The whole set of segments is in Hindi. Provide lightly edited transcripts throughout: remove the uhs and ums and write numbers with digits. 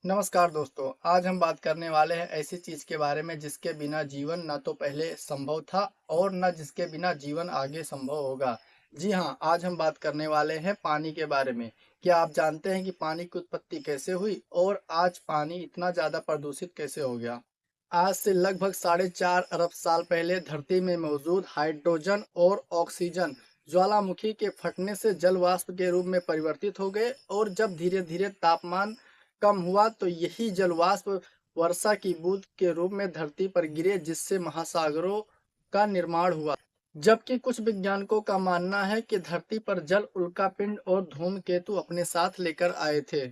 नमस्कार दोस्तों, आज हम बात करने वाले हैं ऐसी चीज़ के बारे में जिसके बिना जीवन न तो पहले संभव था और न जिसके बिना जीवन आगे संभव होगा। जी हाँ, आज हम बात करने वाले हैं पानी के बारे में। क्या आप जानते हैं कि पानी की उत्पत्ति कैसे हुई और आज पानी इतना ज़्यादा प्रदूषित कैसे हो गया? आज से लगभग 4.5 अरब साल पहले धरती में मौजूद हाइड्रोजन और ऑक्सीजन ज्वालामुखी के फटने से जल वाष्प के रूप में परिवर्तित हो गए और जब धीरे धीरे तापमान कम हुआ तो यही जल वाष्प वर्षा की बूंद के रूप में धरती पर गिरे जिससे महासागरों का निर्माण हुआ। जबकि कुछ वैज्ञानिकों का मानना है कि धरती पर जल उल्कापिंड और धूमकेतु अपने साथ लेकर आए थे।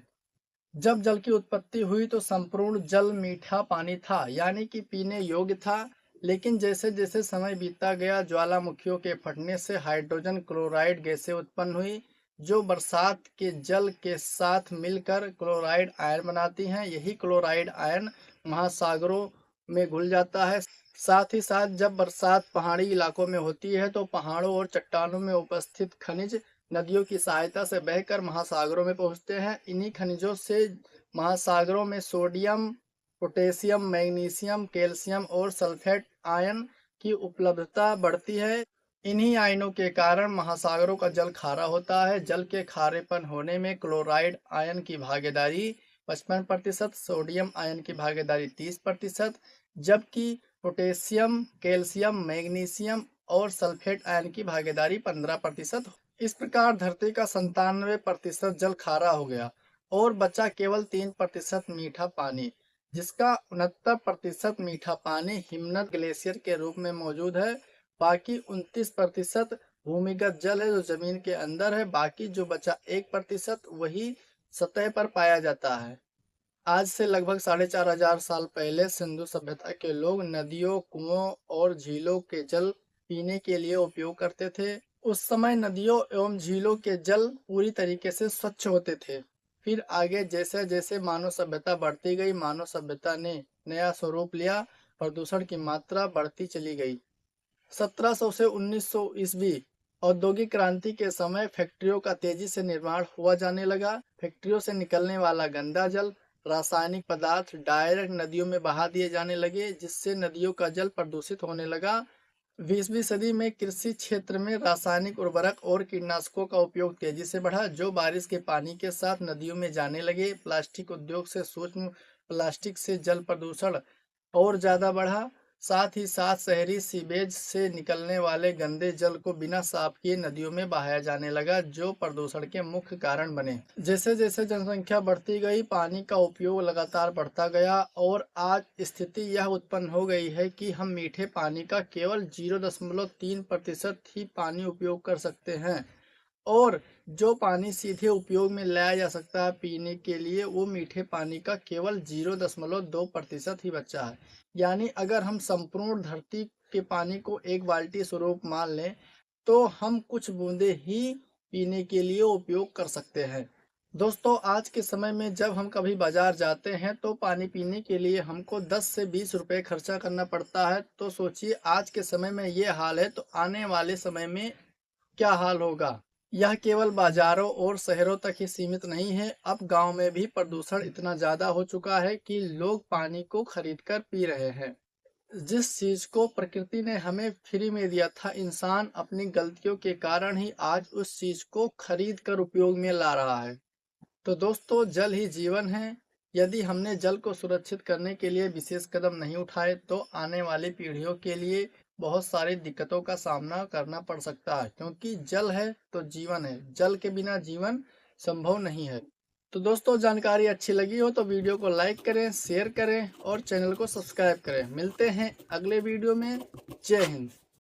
जब जल की उत्पत्ति हुई तो संपूर्ण जल मीठा पानी था, यानी कि पीने योग्य था। लेकिन जैसे जैसे समय बीतता गया, ज्वालामुखियों के फटने से हाइड्रोजन क्लोराइड गैसें उत्पन्न हुई जो बरसात के जल के साथ मिलकर क्लोराइड आयन बनाती हैं। यही क्लोराइड आयन महासागरों में घुल जाता है। साथ ही साथ जब बरसात पहाड़ी इलाकों में होती है तो पहाड़ों और चट्टानों में उपस्थित खनिज नदियों की सहायता से बहकर महासागरों में पहुंचते हैं। इन्हीं खनिजों से महासागरों में सोडियम, पोटेशियम, मैग्नीशियम, कैल्शियम और सल्फेट आयन की उपलब्धता बढ़ती है। इन्हीं आयनों के कारण महासागरों का जल खारा होता है। जल के खारेपन होने में क्लोराइड आयन की भागीदारी 55%, सोडियम आयन की भागीदारी 30%, जबकि पोटेशियम, कैल्शियम, मैग्नीशियम और सल्फेट आयन की भागीदारी 15%। इस प्रकार धरती का 97% जल खारा हो गया और बचा केवल 3% मीठा पानी, जिसका 69% मीठा पानी हिमनद ग्लेशियर के रूप में मौजूद है। बाकी 29% भूमिगत जल है जो जमीन के अंदर है। बाकी जो बचा 1% वही सतह पर पाया जाता है। आज से लगभग 4,500 साल पहले सिंधु सभ्यता के लोग नदियों, कुओं और झीलों के जल पीने के लिए उपयोग करते थे। उस समय नदियों एवं झीलों के जल पूरी तरीके से स्वच्छ होते थे। फिर आगे जैसे जैसे मानव सभ्यता बढ़ती गई, मानव सभ्यता ने नया स्वरूप लिया, प्रदूषण की मात्रा बढ़ती चली गई। 1700 से 1900 ईस्वी औद्योगिक क्रांति के समय फैक्ट्रियों का तेजी से निर्माण हुआ जाने लगा। फैक्ट्रियों से निकलने वाला गंदा जल, रासायनिक पदार्थ डायरेक्ट नदियों में बहा दिए जाने लगे, जिससे नदियों का जल प्रदूषित होने लगा। 20वीं सदी में कृषि क्षेत्र में रासायनिक उर्वरक और कीटनाशकों का उपयोग तेजी से बढ़ा, जो बारिश के पानी के साथ नदियों में जाने लगे। प्लास्टिक उद्योग से सूक्ष्म प्लास्टिक से जल प्रदूषण और ज़्यादा बढ़ा। साथ ही साथ शहरी सीवेज से निकलने वाले गंदे जल को बिना साफ किए नदियों में बहाया जाने लगा, जो प्रदूषण के मुख्य कारण बने। जैसे जैसे जनसंख्या बढ़ती गई, पानी का उपयोग लगातार बढ़ता गया और आज स्थिति यह उत्पन्न हो गई है कि हम मीठे पानी का केवल 0.3% ही पानी उपयोग कर सकते हैं और जो पानी सीधे उपयोग में लाया जा सकता है पीने के लिए, वो मीठे पानी का केवल 0.2% ही बचा है। यानी अगर हम संपूर्ण धरती के पानी को एक बाल्टी स्वरूप मान लें तो हम कुछ बूंदे ही पीने के लिए उपयोग कर सकते हैं। दोस्तों, आज के समय में जब हम कभी बाजार जाते हैं तो पानी पीने के लिए हमको 10 से 20 रुपए खर्चा करना पड़ता है। तो सोचिए, आज के समय में ये हाल है तो आने वाले समय में क्या हाल होगा। यह केवल बाजारों और शहरों तक ही सीमित नहीं है। अब गांव में भी प्रदूषण इतना ज्यादा हो चुका है कि लोग पानी को खरीदकर पी रहे हैं। जिस चीज को प्रकृति ने हमें फ्री में दिया था, इंसान अपनी गलतियों के कारण ही आज उस चीज को खरीद कर उपयोग में ला रहा है। तो दोस्तों, जल ही जीवन है। यदि हमने जल को सुरक्षित करने के लिए विशेष कदम नहीं उठाए तो आने वाली पीढ़ियों के लिए बहुत सारी दिक्कतों का सामना करना पड़ सकता है, क्योंकि जल है तो जीवन है। जल के बिना जीवन संभव नहीं है। तो दोस्तों, जानकारी अच्छी लगी हो तो वीडियो को लाइक करें, शेयर करें और चैनल को सब्सक्राइब करें। मिलते हैं अगले वीडियो में। जय हिंद।